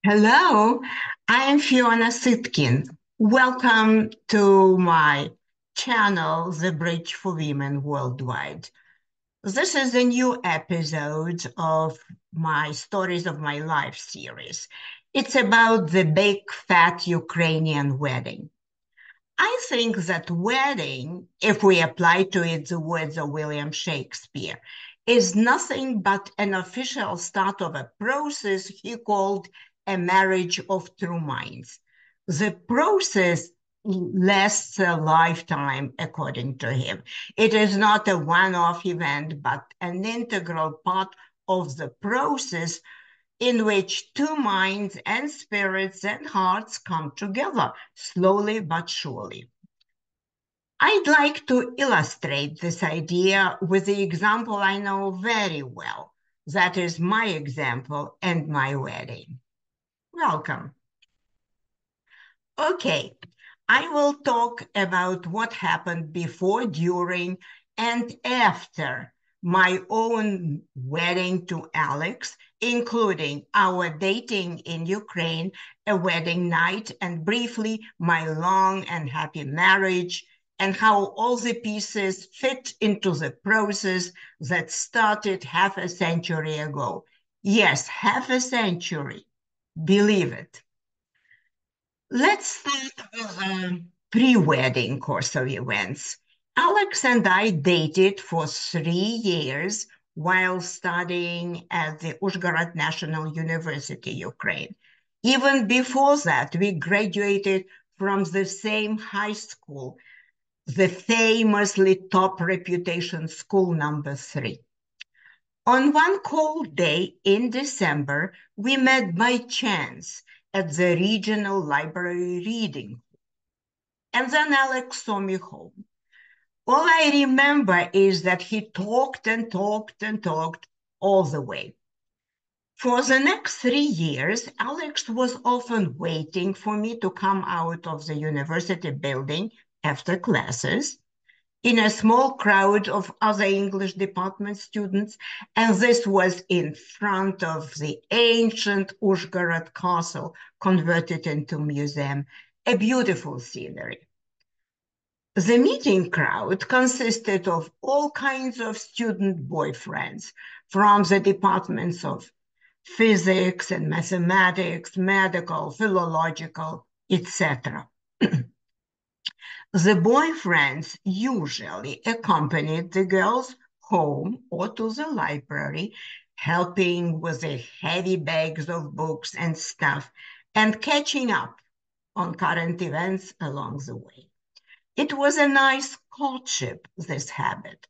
Hello, I am Fiona Citkin. Welcome to my channel, The Bridge for Women Worldwide. This is a new episode of my Stories of My Life series. It's about the big fat Ukrainian wedding. I think that wedding, if we apply to it the words of William Shakespeare, is nothing but an official start of a process he called a marriage of true minds. The process lasts a lifetime, according to him. It is not a one-off event, but an integral part of the process in which two minds and spirits and hearts come together, slowly but surely. I'd like to illustrate this idea with the example I know very well. That is my example and my wedding. Welcome. Okay, I will talk about what happened before, during, and after my own wedding to Alex, including our dating in Ukraine, a wedding night, and briefly my long and happy marriage, and how all the pieces fit into the process that started half a century ago. Yes, half a century. Believe it. Let's start with a pre-wedding course of events. Alex and I dated for 3 years while studying at the Uzhgorod National University, Ukraine. Even before that, we graduated from the same high school, the famously top reputation school number 3. On one cold day in December, we met by chance at the regional library reading. And then Alex saw me home. All I remember is that he talked and talked and talked all the way. For the next 3 years, Alex was often waiting for me to come out of the university building after classes in a small crowd of other English department students, and this was in front of the ancient Uzhgorod castle converted into a museum, a beautiful scenery. The meeting crowd consisted of all kinds of student boyfriends from the departments of physics and mathematics, medical, philological, etc. The boyfriends usually accompanied the girls home or to the library, helping with the heavy bags of books and stuff, and catching up on current events along the way. It was a nice courtship, this habit.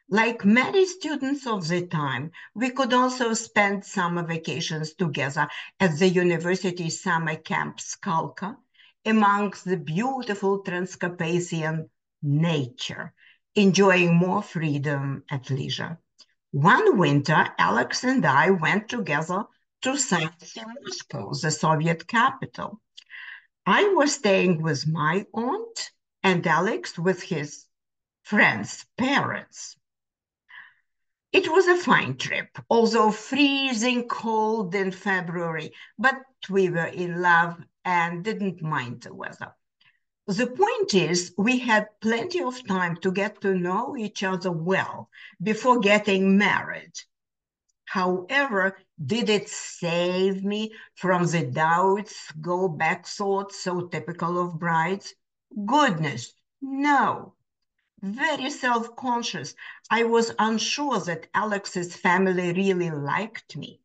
Like many students of the time, we could also spend summer vacations together at the university summer camp Skalka amongst the beautiful Transcarpathian nature, enjoying more freedom at leisure. One winter, Alex and I went together to St. Moscow, the Soviet capital. I was staying with my aunt and Alex with his friends' parents. It was a fine trip, although freezing cold in February, but we were in love and didn't mind the weather. The point is, we had plenty of time to get to know each other well before getting married. However, did it save me from the doubts, go back thoughts so typical of brides? Goodness, no. Very self-conscious. I was unsure that Alex's family really liked me.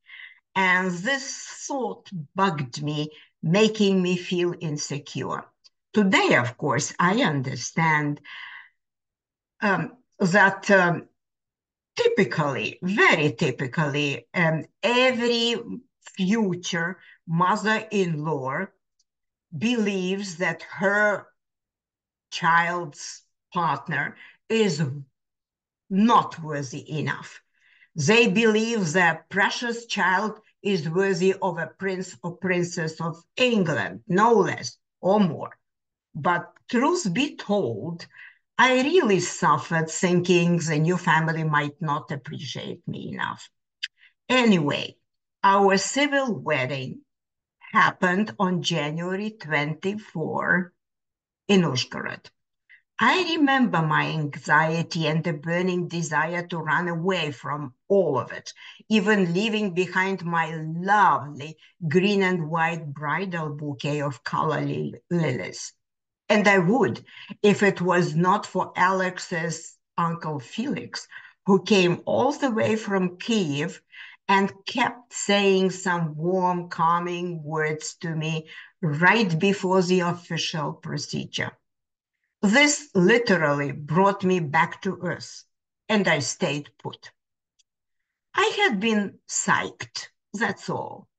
And this thought bugged me, making me feel insecure. Today, of course, I understand that typically, very typically, every future mother-in-law believes that her child's partner is not worthy enough. They believe their precious child is worthy of a prince or princess of England, no less or more. But truth be told, I really suffered thinking the new family might not appreciate me enough. Anyway, our civil wedding happened on January 24 in Uzhgorod. I remember my anxiety and the burning desire to run away from all of it, even leaving behind my lovely green and white bridal bouquet of color lilies. And I would, if it was not for Alex's uncle Felix, who came all the way from Kiev and kept saying some warm, calming words to me right before the official procedure. This literally brought me back to earth, and I stayed put. I had been psyched, that's all.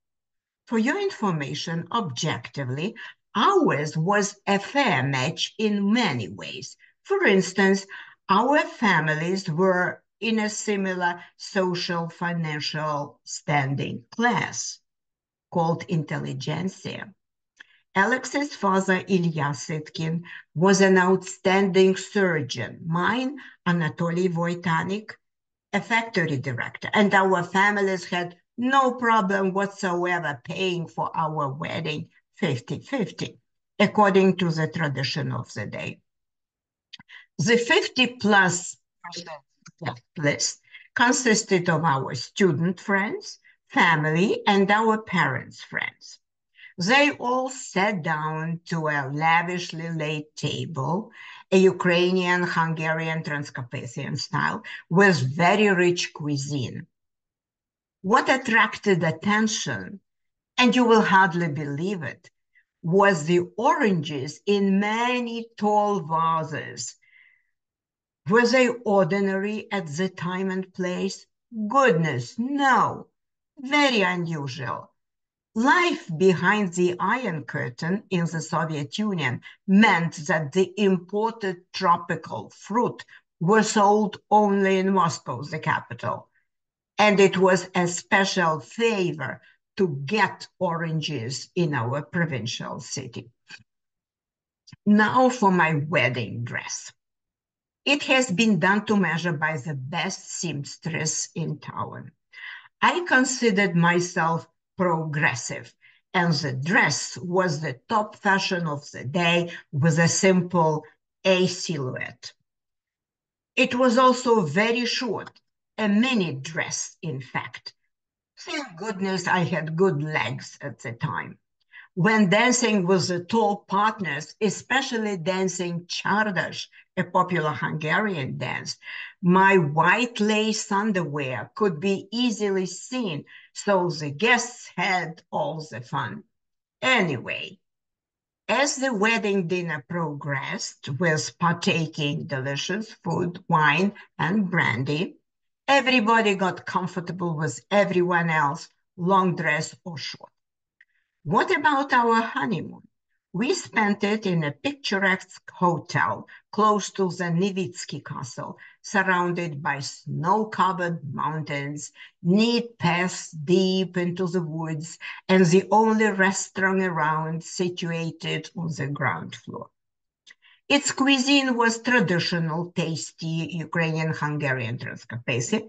For your information, objectively, ours was a fair match in many ways. For instance, our families were in a similar social financial standing class called intelligentsia. Alex's father, Ilya Citkin, was an outstanding surgeon. Mine, Anatoly Voitanik, a factory director, and our families had no problem whatsoever paying for our wedding 50-50, according to the tradition of the day. The 50 plus percent list consisted of our student friends, family, and our parents' friends. They all sat down to a lavishly laid table, a Ukrainian, Hungarian, Transcarpathian style, with very rich cuisine. What attracted attention, and you will hardly believe it, was the oranges in many tall vases. Were they ordinary at the time and place? Goodness, no. Very unusual. Life behind the Iron Curtain in the Soviet Union meant that the imported tropical fruit was sold only in Moscow, the capital. And it was a special favor to get oranges in our provincial city. Now for my wedding dress. It has been done to measure by the best seamstress in town. I considered myself progressive, and the dress was the top fashion of the day with a simple A silhouette. It was also very short, a mini dress, in fact. Thank goodness I had good legs at the time. When dancing with the tall partners, especially dancing czardas, a popular Hungarian dance, my white lace underwear could be easily seen, so the guests had all the fun. Anyway, as the wedding dinner progressed with partaking delicious food, wine, and brandy, everybody got comfortable with everyone else, long dress or short. What about our honeymoon? We spent it in a picturesque hotel close to the Nevitsky Castle, surrounded by snow-covered mountains, neat paths deep into the woods, and the only restaurant around situated on the ground floor. Its cuisine was traditional, tasty Ukrainian, Hungarian, Transcarpathian,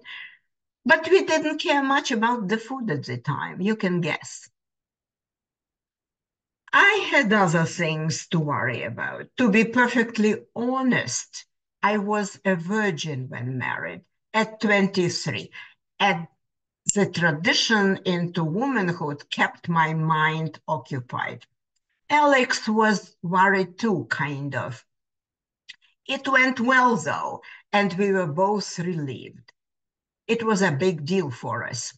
but we didn't care much about the food at the time, you can guess. I had other things to worry about. To be perfectly honest, I was a virgin when married at 23, and the tradition into womanhood kept my mind occupied. Alex was worried too, kind of. It went well, though, and we were both relieved. It was a big deal for us.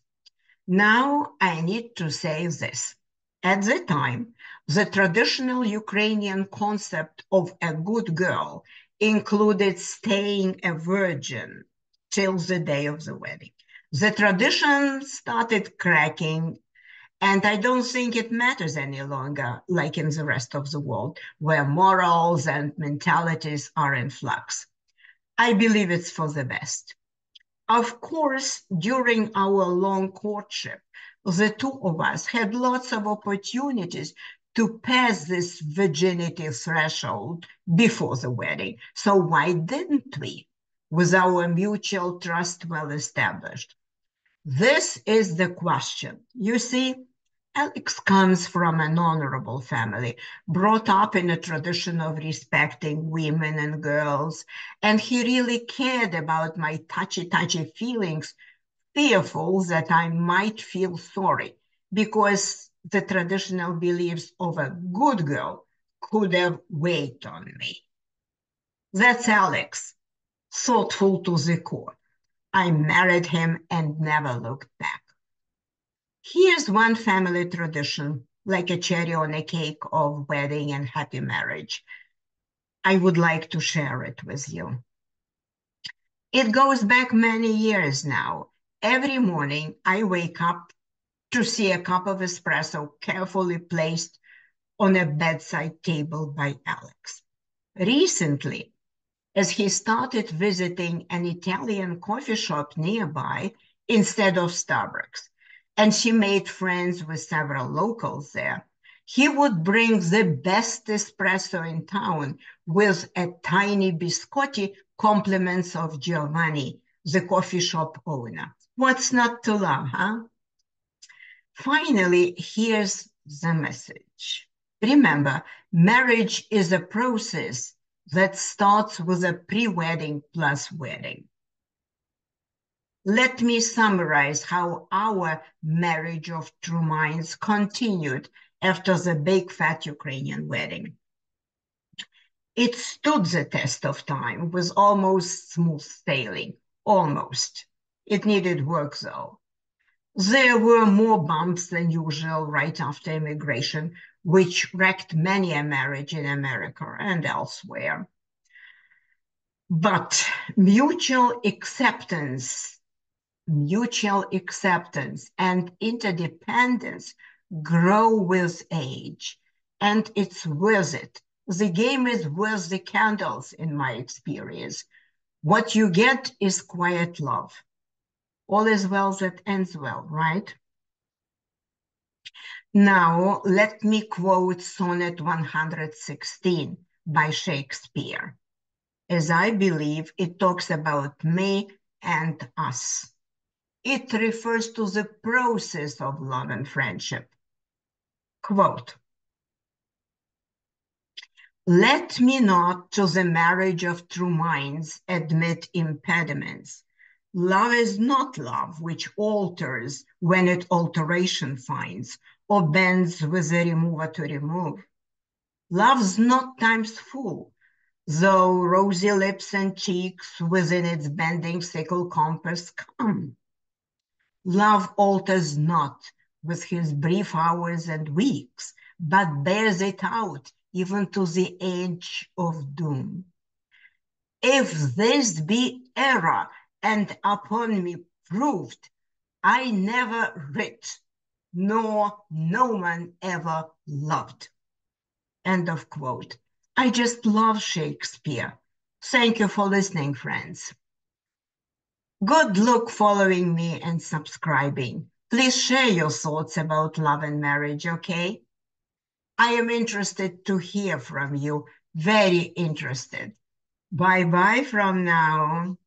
Now I need to say this. At the time, the traditional Ukrainian concept of a good girl included staying a virgin till the day of the wedding. The tradition started cracking, and I don't think it matters any longer, like in the rest of the world, where morals and mentalities are in flux. I believe it's for the best. Of course, during our long courtship, the two of us had lots of opportunities to pass this virginity threshold before the wedding. So why didn't we, with our mutual trust well established? This is the question. You see, Alex comes from an honorable family, brought up in a tradition of respecting women and girls, and he really cared about my touchy feelings, fearful that I might feel sorry because the traditional beliefs of a good girl could have weighed on me. That's Alex, thoughtful to the core. I married him and never looked back. Here's one family tradition, like a cherry on a cake of wedding and happy marriage. I would like to share it with you. It goes back many years now. Every morning, I wake up to see a cup of espresso carefully placed on a bedside table by Alex. Recently, as he started visiting an Italian coffee shop nearby instead of Starbucks, and she made friends with several locals there, he would bring the best espresso in town with a tiny biscotti, compliments of Giovanni, the coffee shop owner. What's not to love, huh? Finally, here's the message. Remember, marriage is a process that starts with a pre-wedding plus wedding. Let me summarize how our marriage of true minds continued after the big fat Ukrainian wedding. It stood the test of time with almost smooth sailing, almost. It needed work though. There were more bumps than usual right after immigration, which wrecked many a marriage in America and elsewhere. But mutual acceptance and interdependence grow with age, and it's worth it. The game is worth the candles, in my experience. What you get is quiet love. All is well that ends well, right? Now, let me quote Sonnet 116 by Shakespeare, as I believe it talks about me and us. It refers to the process of love and friendship. Quote, let me not to the marriage of true minds admit impediments. Love is not love which alters when it alteration finds, or bends with the remover to remove. Love's not times full, though rosy lips and cheeks within its bending sickle compass come. Love alters not with his brief hours and weeks, but bears it out even to the edge of doom. If this be error and upon me proved, I never writ, nor no man ever loved. End of quote. I just love Shakespeare. Thank you for listening, friends. Good luck following me and subscribing. Please share your thoughts about love and marriage, okay? I am interested to hear from you. Very interested. Bye-bye from now.